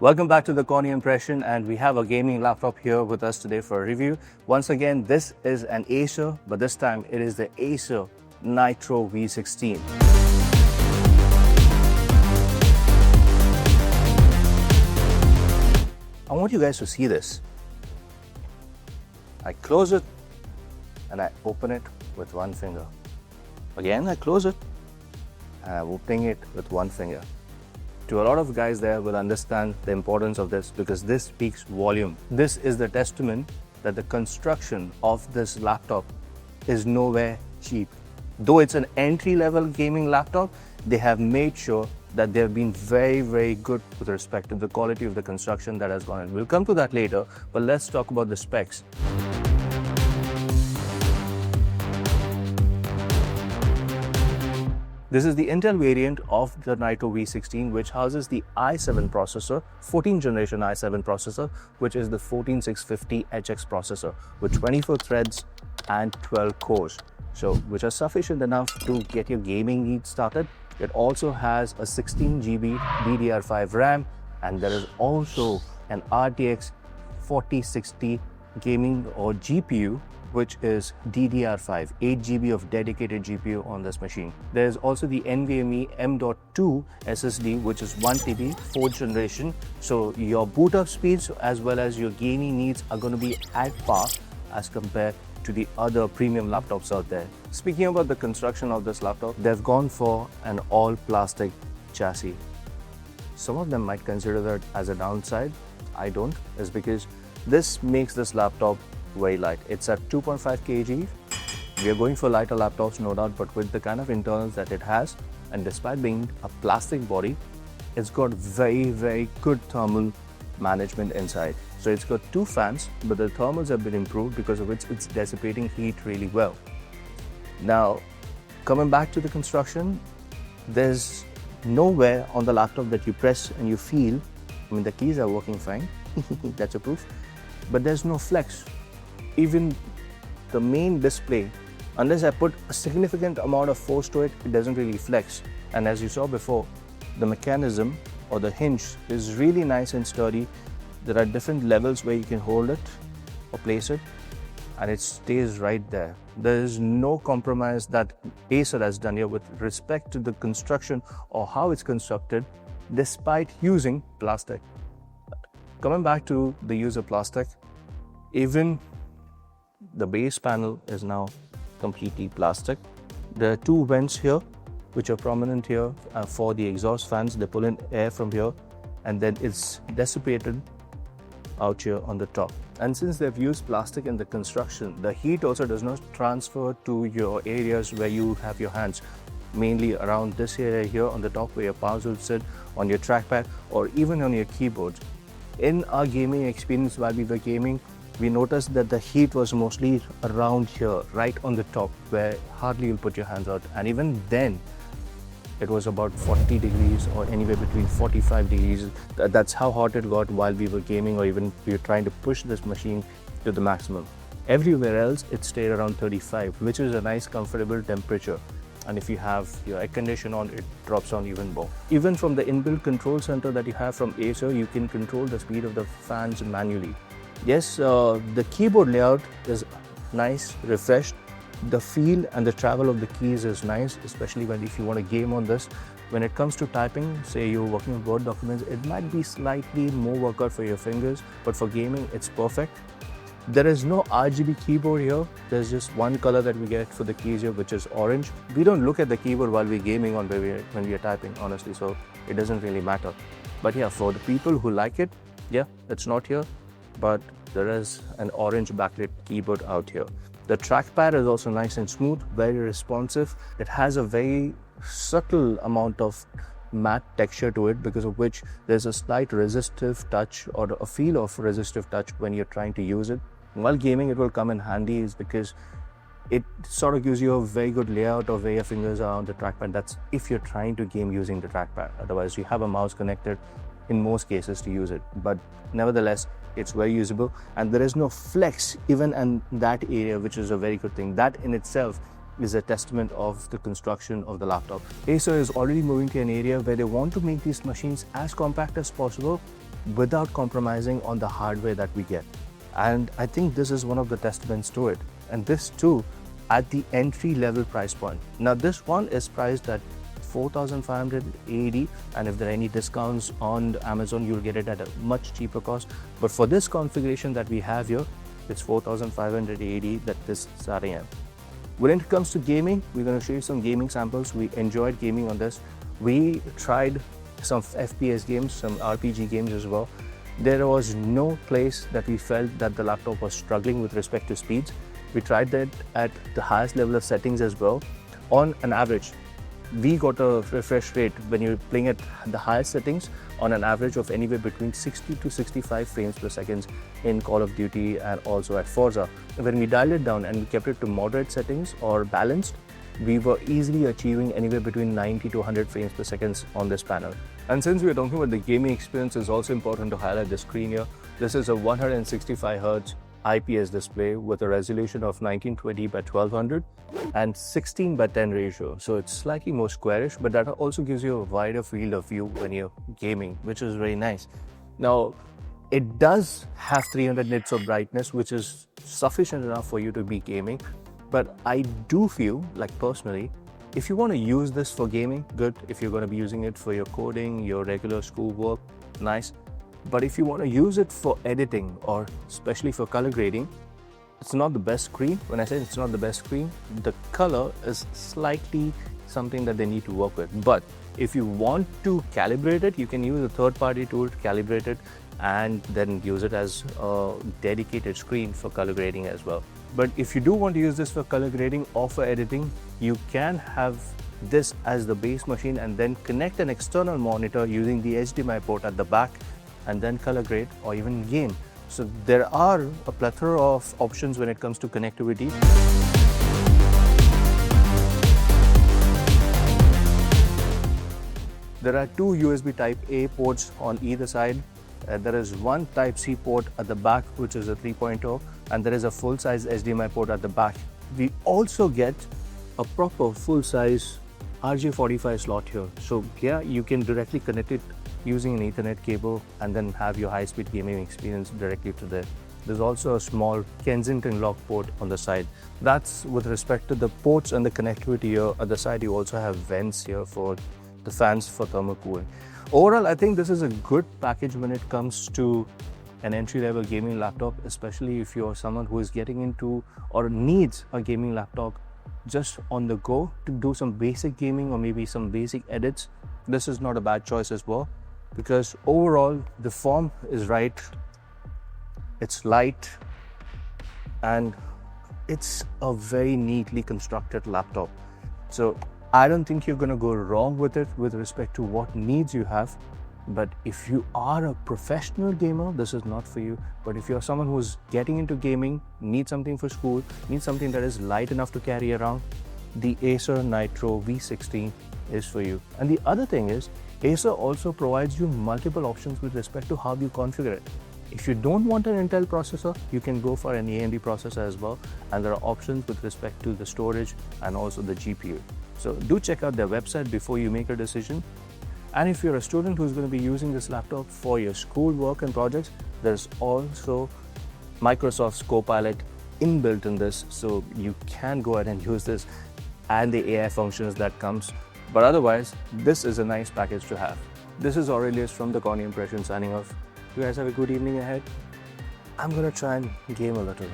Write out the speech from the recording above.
Welcome back to the Cornea Impression, and we have a gaming laptop here with us today for a review. Once again, this is an ACER, but this time it is the ACER Nitro V16. I want you guys to see this. I close it and I open it with one finger. Again, I close it and I'm opening it with one finger. To a lot of guys there will understand the importance of this because this speaks volume. This is the testament that the construction of this laptop is nowhere cheap. Though it's an entry-level gaming laptop, they have made sure that they've been very good with respect to the quality of the construction that has gone in. We'll come to that later, but let's talk about the specs. This is the Intel variant of the Nitro V16, which houses the i7 processor, 14th generation i7 processor, which is the 14650HX processor with 24 threads and 12 cores. So, which are sufficient enough to get your gaming needs started. It also has a 16 GB DDR5 RAM, and there is also an RTX 4060 gaming or GPU, which is DDR5, 8 GB of dedicated GPU on this machine. There is also the NVMe M.2 SSD, which is 1 TB, 4th generation. So your boot up speeds as well as your gaming needs are going to be at par as compared to the other premium laptops out there. Speaking about the construction of this laptop, they've gone for an all plastic chassis. Some of them might consider that as a downside. I don't. It's because this makes this laptop very light. It's at 2.5 kg. We are going for lighter laptops, no doubt, but with the kind of internals that it has, and despite being a plastic body, it's got very good thermal management inside. So it's got 2 fans, but the thermals have been improved because of which it's dissipating heat really well. Now, coming back to the construction, there's nowhere on the laptop that you press and you feel, I mean, the keys are working fine, that's a proof, but there's no flex. Even the main display, unless I put a significant amount of force to it, it doesn't really flex. And as you saw before, the mechanism or the hinge is really nice and sturdy. There are different levels where you can hold it or place it, and it stays right there. There is no compromise that ACER has done here with respect to the construction or how it's constructed, despite using plastic. Coming back to the use of plastic, even the base panel is now completely plastic. There are 2 vents here, which are prominent here for the exhaust fans. They pull in air from here, and then it's dissipated out here on the top. And since they've used plastic in the construction, the heat also does not transfer to your areas where you have your hands, mainly around this area here on the top where your palms will sit, on your trackpad, or even on your keyboards. In our gaming experience while we were gaming, we noticed that the heat was mostly around here, right on the top, where hardly you'll put your hands out. And even then, it was about 40 degrees or anywhere between 45 degrees. That's how hot it got while we were gaming, or even we were trying to push this machine to the maximum. Everywhere else, it stayed around 35, which is a nice comfortable temperature. And if you have your air condition on, it drops down even more. Even from the inbuilt control center that you have from ACER, you can control the speed of the fans manually. Yes, the keyboard layout is nice, refreshed. The feel and the travel of the keys is nice, especially if you want to game on this. When it comes to typing, say you're working with Word documents, it might be slightly more workout for your fingers, but for gaming, it's perfect. There is no RGB keyboard here. There's just one color that we get for the keys here, which is orange. We don't look at the keyboard while we're gaming on when we are typing, honestly, so it doesn't really matter. But yeah, for the people who like it, yeah, it's not here, but there is an orange backlit keyboard out here. The trackpad is also nice and smooth, very responsive. It has a very subtle amount of matte texture to it, because of which there's a slight resistive touch or a feel of resistive touch when you're trying to use it. While gaming, it will come in handy is because it sort of gives you a very good layout of where your fingers are on the trackpad. That's if you're trying to game using the trackpad. Otherwise, you have a mouse connected in most cases to use it. But nevertheless, it's very usable, and there is no flex even in that area, which is a very good thing. That in itself is a testament of the construction of the laptop. ACER is already moving to an area where they want to make these machines as compact as possible, without compromising on the hardware that we get. And I think this is one of the testaments to it. And this too at the entry level price point. Now this one is priced at 4,580, and if there are any discounts on Amazon, you'll get it at a much cheaper cost. But for this configuration that we have here, it's 4,580 that this is starting at. When it comes to gaming, we're going to show you some gaming samples. We enjoyed gaming on this. We tried some FPS games, some RPG games as well. There was no place that we felt that the laptop was struggling with respect to speeds. We tried that at the highest level of settings as well. On an average, we got a refresh rate when you're playing at the highest settings on an average of anywhere between 60 to 65 frames per second in Call of Duty and also at Forza. When we dialed it down and we kept it to moderate settings or balanced, we were easily achieving anywhere between 90 to 100 frames per second on this panel. And since we're talking about the gaming experience, it's also important to highlight the screen here. This is a 165Hz IPS display with a resolution of 1920 by 1200 and 16 by 10 ratio. So it's slightly more squarish, but that also gives you a wider field of view when you're gaming, which is very nice. Now, it does have 300 nits of brightness, which is sufficient enough for you to be gaming. But I do feel, like personally, if you want to use this for gaming, good. If you're going to be using it for your coding, your regular school work, nice. But if you want to use it for editing or especially for color grading, it's not the best screen. When I say it's not the best screen, the color is slightly something that they need to work with. But if you want to calibrate it, you can use a third-party tool to calibrate it and then use it as a dedicated screen for color grading as well. But if you do want to use this for color grading or for editing, you can have this as the base machine and then connect an external monitor using the HDMI port at the back and then color grade or even game. So there are a plethora of options when it comes to connectivity. There are two USB Type A ports on either side. There is one Type C port at the back, which is a 3.0, and there is a full-size HDMI port at the back. We also get a proper full-size RJ45 slot here. So yeah, you can directly connect it using an Ethernet cable and then have your high-speed gaming experience directly to there. There's also a small Kensington lock port on the side. That's with respect to the ports and the connectivity here. At the side, you also have vents here for the fans for thermal cooling. Overall, I think this is a good package when it comes to an entry-level gaming laptop, especially if you're someone who is getting into or needs a gaming laptop just on the go to do some basic gaming or maybe some basic edits. This is not a bad choice as well, because overall the form is right, it's light, and it's a very neatly constructed laptop. So I don't think you're going to go wrong with it with respect to what needs you have. But if you are a professional gamer, this is not for you. But if you're someone who's getting into gaming, needs something for school, needs something that is light enough to carry around, the ACER Nitro V16 is for you. And the other thing is, ACER also provides you multiple options with respect to how you configure it. If you don't want an Intel processor, you can go for an AMD processor as well. And there are options with respect to the storage and also the GPU. So do check out their website before you make a decision. And if you're a student who's going to be using this laptop for your school work and projects, there's also Microsoft's Copilot inbuilt in this, so you can go ahead and use this and the AI functions that comes. But otherwise, this is a nice package to have. This is Aurelius from the Cornea Impression signing off. You guys have a good evening ahead. I'm going to try and game a little.